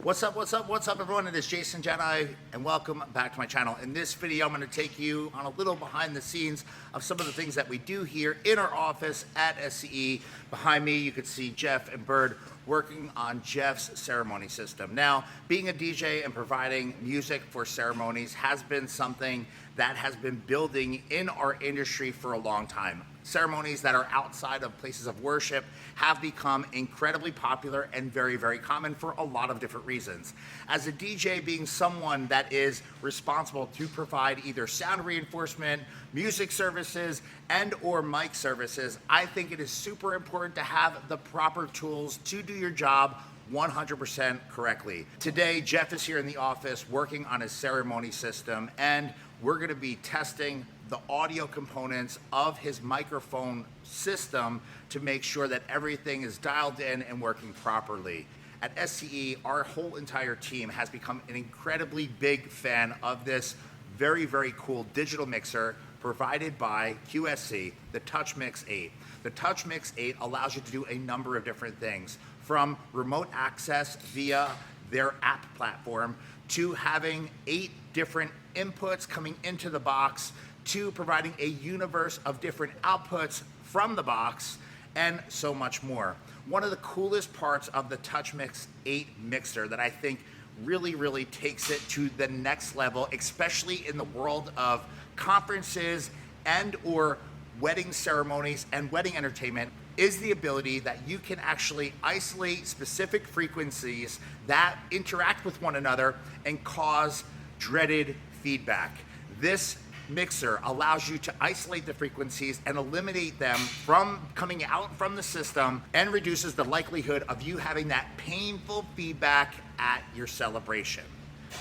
What's up everyone? It is Jason Jani and welcome back to my channel. In this video, I'm going to take you on a little behind the scenes of some of the things that we do here in our office at SCE. Behind me, you can see Jeff and Bird working on Jeff's ceremony system. Now, being a DJ and providing music for ceremonies has been something that has been building in our industry for a long time. Ceremonies that are outside of places of worship have become incredibly popular and very, very common for a lot of different reasons. As a DJ, being someone that is responsible to provide either sound reinforcement, music services, and or mic services, I think it is super important to have the proper tools to do your job 100% correctly. Today, Jeff is here in the office working on his ceremony system, and we're going to be testing the audio components of his microphone system to make sure that everything is dialed in and working properly. At SCE, our whole entire team has become an incredibly big fan of this very, very cool digital mixer provided by QSC, the Touch Mix 8. The Touch Mix 8 allows you to do a number of different things, from remote access via their app platform to having 8 different inputs coming into the box, to providing a universe of different outputs from the box, and so much more. One of the coolest parts of the Touch Mix 8 mixer that I think really takes it to the next level, especially in the world of conferences and or wedding ceremonies and wedding entertainment, is the ability that you can actually isolate specific frequencies that interact with one another and cause dreaded feedback. This mixer allows you to isolate the frequencies and eliminate them from coming out from the system, and reduces the likelihood of you having that painful feedback at your celebration.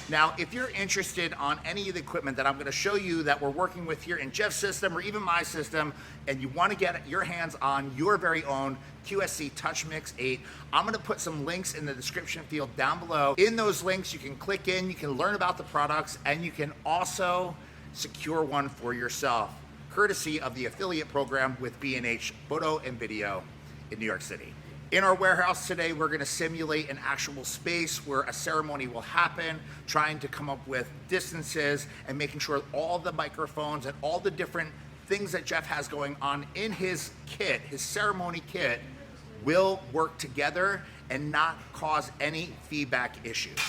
Now, if you're interested on any of the equipment that I'm going to show you that we're working with here in Jeff's system or even my system, and you want to get your hands on your very own QSC Touch Mix 8, I'm going to put some links in the description field down below. In those links, you can click in, you can learn about the products, and you can also secure one for yourself, courtesy of the affiliate program with B&H Photo and Video in New York City. In our warehouse today, we're going to simulate an actual space where a ceremony will happen, trying to come up with distances and making sure all the microphones and all the different things that Jeff has going on in his kit, his ceremony kit, will work together and not cause any feedback issues.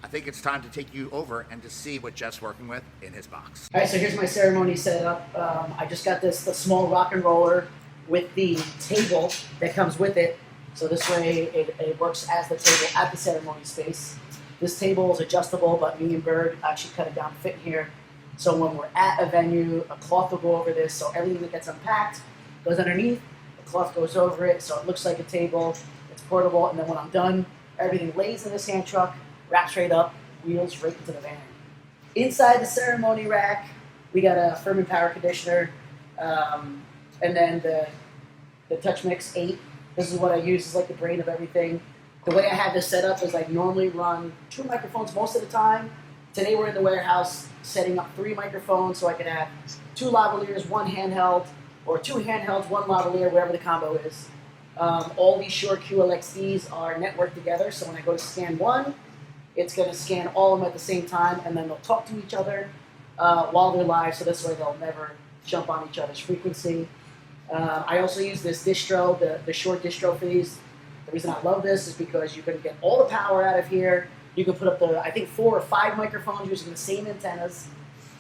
I think it's time to take you over and to see what Jeff's working with in his box. All right, so here's my ceremony setup. I just got the small rock and roller with the table that comes with it. So this way it works as the table at the ceremony space. This table is adjustable, but me and Bird actually cut it down to fit in here. So when we're at a venue, a cloth will go over this, so everything that gets unpacked goes underneath, the cloth goes over it, so it looks like a table, it's portable, and then when I'm done, everything lays in this hand truck, wraps right up, wheels right into the van. Inside the ceremony rack, we got a firm and power conditioner, and then the Touch Mix 8. This is what I use, is like the brain of everything. The way I have this set up is I normally run 2 microphones most of the time. Today we're in the warehouse setting up 3 microphones so I can have 2 lavaliers, 1 handheld, or 2 handhelds, 1 lavalier, whatever the combo is. All these Shure QLXDs are networked together, so when I go to scan one, it's going to scan all of them at the same time, and then they'll talk to each other while they're live, so this way they'll never jump on each other's frequency. I also use this distro, the short distro for these. The reason I love this is because you can get all the power out of here. You can put up I think 4 or 5 microphones using the same antennas.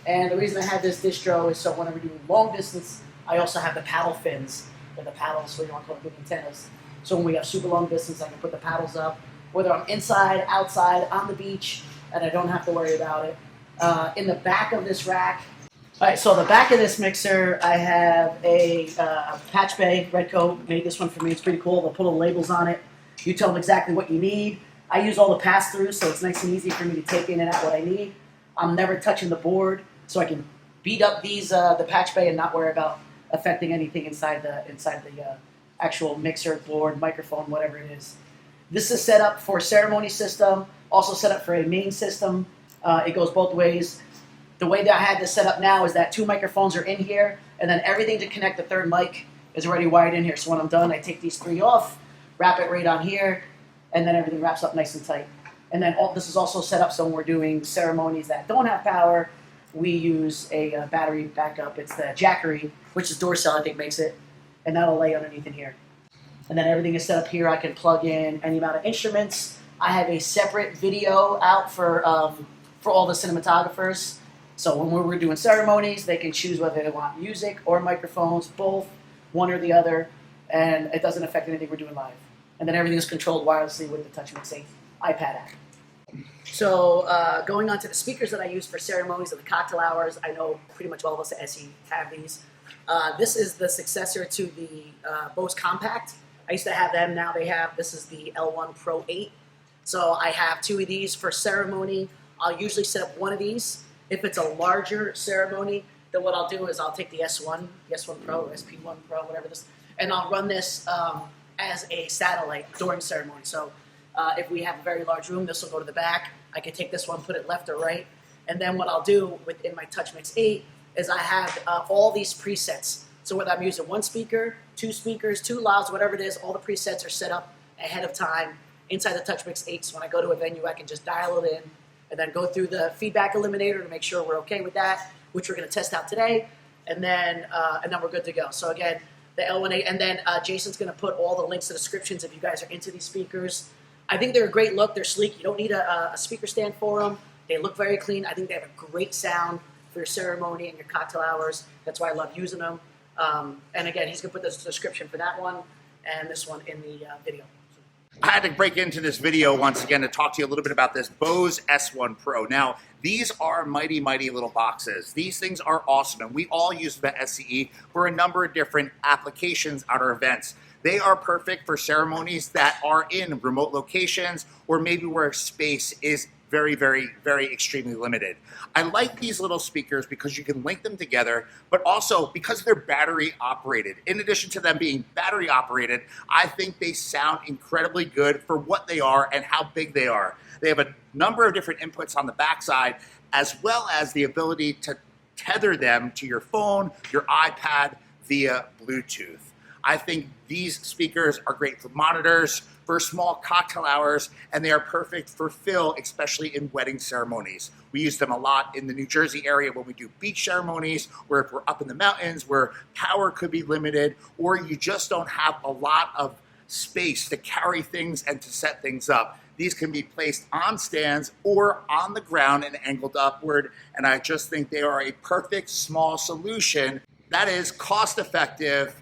And the reason I have this distro is so whenever we're doing long distance, I also have the paddle fins, or the paddles, so you want to call them big antennas. So when we have super long distance, I can put the paddles up, whether I'm inside, outside, on the beach, and I don't have to worry about it. In the back of this rack, all right, so the back of this mixer, I have a patch bay, Redcoat made this one for me. It's pretty cool. They'll put little labels on it. You tell them exactly what you need. I use all the pass-throughs, so it's nice and easy for me to take in and out what I need. I'm never touching the board, so I can beat up these the patch bay and not worry about affecting anything inside the actual mixer, board, microphone, whatever it is. This is set up for ceremony system, also set up for a main system. It goes both ways. The way that I had this set up now is that 2 microphones are in here, and then everything to connect the 3rd mic is already wired in here. So when I'm done, I take these 3 off, wrap it right on here, and then everything wraps up nice and tight. And then this is also set up so when we're doing ceremonies that don't have power, we use a battery backup. It's the Jackery, which is Doorcell, I think, makes it. And that'll lay underneath in here. And then everything is set up here. I can plug in any amount of instruments. I have a separate video out for all the cinematographers. So when we're doing ceremonies, they can choose whether they want music or microphones, both, one or the other. And it doesn't affect anything we're doing live. And then everything is controlled wirelessly with the Touch Mix iPad app. So going on to the speakers that I use for ceremonies and the cocktail hours, I know pretty much all of us at SE have these. This is the successor to the BOSE Compact. I used to have them, now they have, this is the L1 Pro 8. So I have 2 of these for ceremony. I'll usually set up one of these. If it's a larger ceremony, then what I'll do is I'll take the S1 Pro, or SP1 Pro, whatever this, and I'll run this as a satellite during ceremony. So if we have a very large room, this will go to the back. I can take this one, put it left or right. And then what I'll do within my Touch Mix 8 is I have all these presets. So whether I'm using 1 speaker, 2 speakers, 2 louds, whatever it is, all the presets are set up ahead of time inside the Touch Mix 8. So when I go to a venue, I can just dial it in and then go through the feedback eliminator to make sure we're okay with that, which we're going to test out today. And then we're good to go. So again, the L1A, and then Jason's going to put all the links to the descriptions if you guys are into these speakers. I think they're a great look. They're sleek. You don't need a speaker stand for them. They look very clean. I think they have a great sound for your ceremony and your cocktail hours. That's why I love using them. And again, he's going to put the description for that one and this one in the video. I had to break into this video once again to talk to you a little bit about this BOSE S1 Pro. Now, these are mighty, mighty little boxes. These things are awesome, and we all use them at SCE for a number of different applications at our events. They are perfect for ceremonies that are in remote locations or maybe where space is very, very, very extremely limited. I like these little speakers because you can link them together, but also because they're battery operated. In addition to them being battery operated, I think they sound incredibly good for what they are and how big they are. They have a number of different inputs on the backside, as well as the ability to tether them to your phone, your iPad via Bluetooth. I think these speakers are great for monitors, for small cocktail hours, and they are perfect for fill, especially in wedding ceremonies. We use them a lot in the New Jersey area when we do beach ceremonies, where if we're up in the mountains where power could be limited, or you just don't have a lot of space to carry things and to set things up. These can be placed on stands or on the ground and angled upward, and I just think they are a perfect small solution that is cost effective,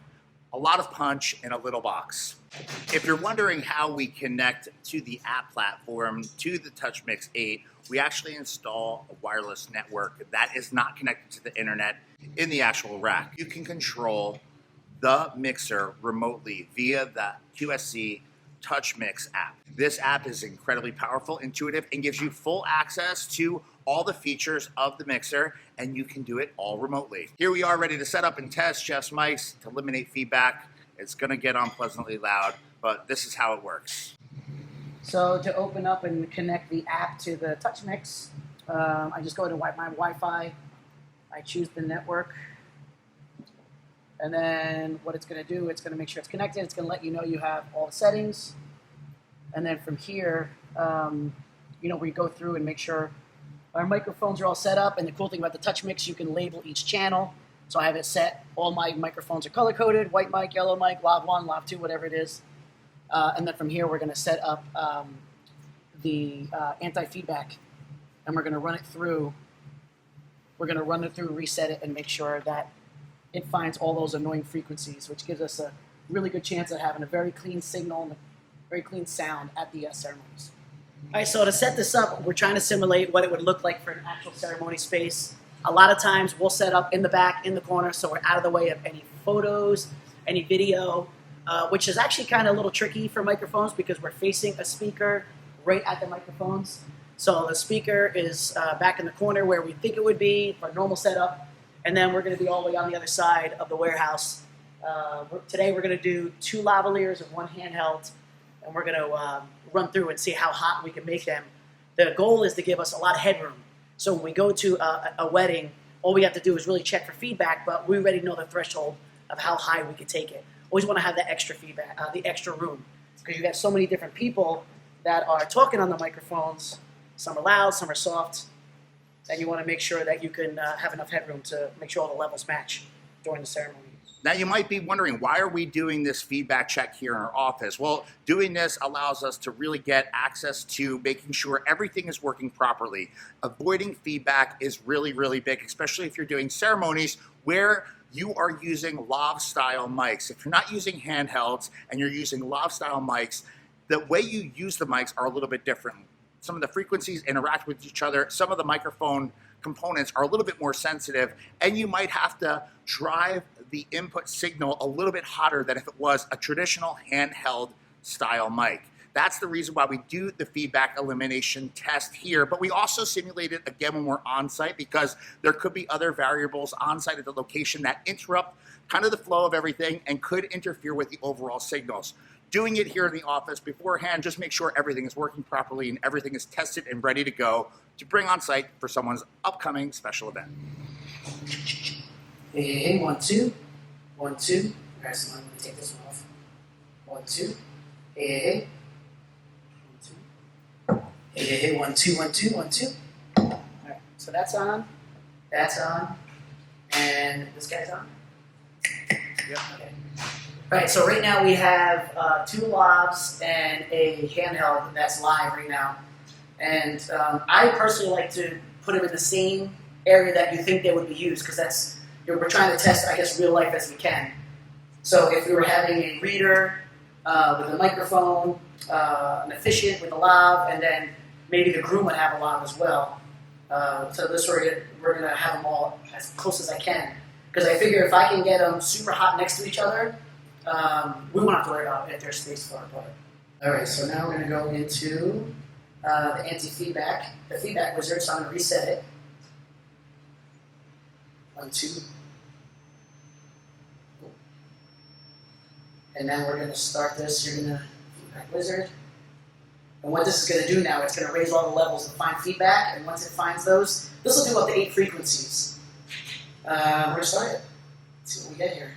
a lot of punch in a little box. If you're wondering how we connect to the app platform, to the Touch Mix 8, we actually install a wireless network that is not connected to the internet in the actual rack. You can control the mixer remotely via the QSC Touch Mix app. This app is incredibly powerful, intuitive, and gives you full access to all the features of the mixer, and you can do it all remotely. Here we are ready to set up and test Jeff's mics to eliminate feedback. It's gonna get unpleasantly loud, but this is how it works. So to open up and connect the app to the Touch Mix, I just go to my Wi-Fi, I choose the network, and then what it's gonna do, it's gonna make sure it's connected, it's gonna let you know you have all the settings, and then from here, we go through and make sure our microphones are all set up, and the cool thing about the Touch Mix, you can label each channel. So I have it set, all my microphones are color-coded, white mic, yellow mic, lav 1, lav 2, whatever it is. And then from here, we're gonna set up the anti-feedback, and we're gonna run it through. We're gonna run it through, reset it, and make sure that it finds all those annoying frequencies, which gives us a really good chance of having a very clean signal and a very clean sound at the ceremonies. All right, so to set this up, we're trying to simulate what it would look like for an actual ceremony space. A lot of times we'll set up in the back, in the corner, so we're out of the way of any photos, any video, which is actually kind of a little tricky for microphones because we're facing a speaker right at the microphones. So the speaker is back in the corner where we think it would be for a normal setup, and then we're going to be all the way on the other side of the warehouse. Today we're going to do 2 lavaliers and 1 handheld, and we're going to run through and see how hot we can make them. The goal is to give us a lot of headroom. So when we go to a wedding, all we have to do is really check for feedback, but we already know the threshold of how high we can take it. Always want to have that extra feedback, the extra room, because you have so many different people that are talking on the microphones. Some are loud, some are soft. And you want to make sure that you can have enough headroom to make sure all the levels match during the ceremony. Now you might be wondering, why are we doing this feedback check here in our office? Well, doing this allows us to really get access to making sure everything is working properly. Avoiding feedback is really, really big, especially if you're doing ceremonies where you are using lav style mics. If you're not using handhelds and you're using lav style mics, the way you use the mics are a little bit different. Some of the frequencies interact with each other. Some of the microphone components are a little bit more sensitive, and you might have to drive the input signal a little bit hotter than if it was a traditional handheld style mic. That's the reason why we do the feedback elimination test here, but we also simulate it again when we're on site, because there could be other variables on site at the location that interrupt kind of the flow of everything and could interfere with the overall signals. Doing it here in the office beforehand, just make sure everything is working properly and everything is tested and ready to go to bring on site for someone's upcoming special event. Hey, 1, 2, 1, 2. Alright, so I'm going to take this one off. 1, 2. Hey. 1, 2. Hey, 1, 2, 1, 2, 1, 2. Alright, so that's on, and this guy's on. Yep. Okay. Alright, so right now we have 2 lavs and a handheld that's live right now. And I personally like to put them in the same area that you think they would be used, because that's, we're trying to test, I guess, real life as we can. So if we were having a reader with a microphone, an officiant with a lav, and then maybe the groom would have a lav as well. So this we're going to have them all as close as I can. Because I figure if I can get them super hot next to each other, we won't have to worry about if there's space far apart. Alright, so now we're going to go into the anti-feedback, the feedback wizard, so I'm going to reset it. 1, 2. And now we're going to start this. You're going to feedback wizard. And what this is going to do now, it's going to raise all the levels and find feedback. And once it finds those, this will do up to 8 frequencies. We're going to start it. Let's see what we get here.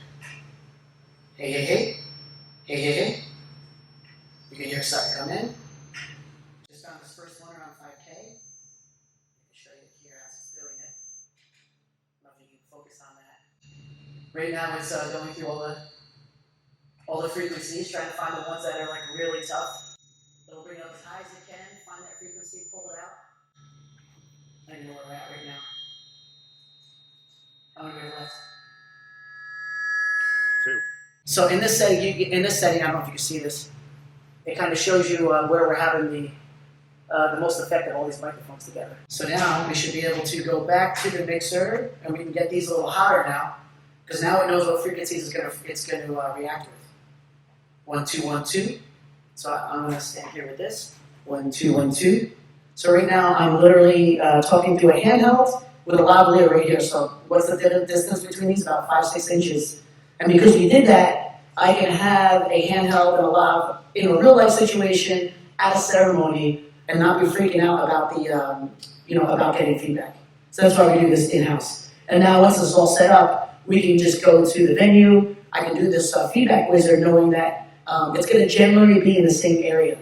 Hey, hey, hey. Hey, hey, hey. You can hear something come in. Just on this first one around 5K. I can show you here as it's doing it. I don't know if you can focus on that. Right now it's going through all the frequencies, trying to find the ones that are like really tough. It'll bring it up as high as it can, find that frequency, pull it out. I don't know where we're at right now. How many we have left? 2. So in this setting, I don't know if you can see this. It kind of shows you where we're having the most effect of all these microphones together. So now we should be able to go back to the mixer, and we can get these a little hotter now, because now it knows what frequencies it's going to react with. 1, 2, 1, 2. So I'm going to stand here with this. 1, 2, 1, 2. So right now I'm literally talking through a handheld with a lavalier right here. So what's the distance between these? About 5, 6 inches. And because we did that, I can have a handheld and a lav in a real life situation at a ceremony and not be freaking out about the, about getting feedback. So that's why we do this in-house. And now once this is all set up, we can just go to the venue. I can do this feedback wizard knowing that it's going to generally be in the same area.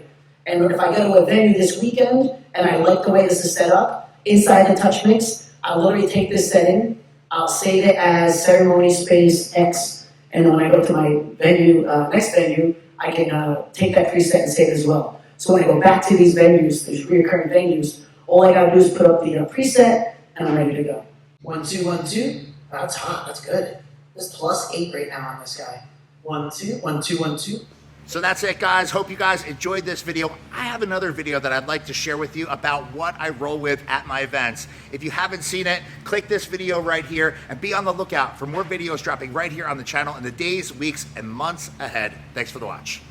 And if I go to a venue this weekend and I like the way this is set up, inside the Touch Mix, I'll literally take this setting, I'll save it as ceremony space X, and then when I go to my venue, next venue, I can take that preset and save it as well. So when I go back to these venues, these recurring venues, all I gotta do is put up the preset, and I'm ready to go. 1, 2, 1, 2. Oh, that's hot, that's good. There's +8 right now on this guy. 1, 2, 1, 2, 1, 2. So that's it, guys. Hope you guys enjoyed this video. I have another video that I'd like to share with you about what I roll with at my events. If you haven't seen it, click this video right here and be on the lookout for more videos dropping right here on the channel in the days, weeks, and months ahead. Thanks for the watch.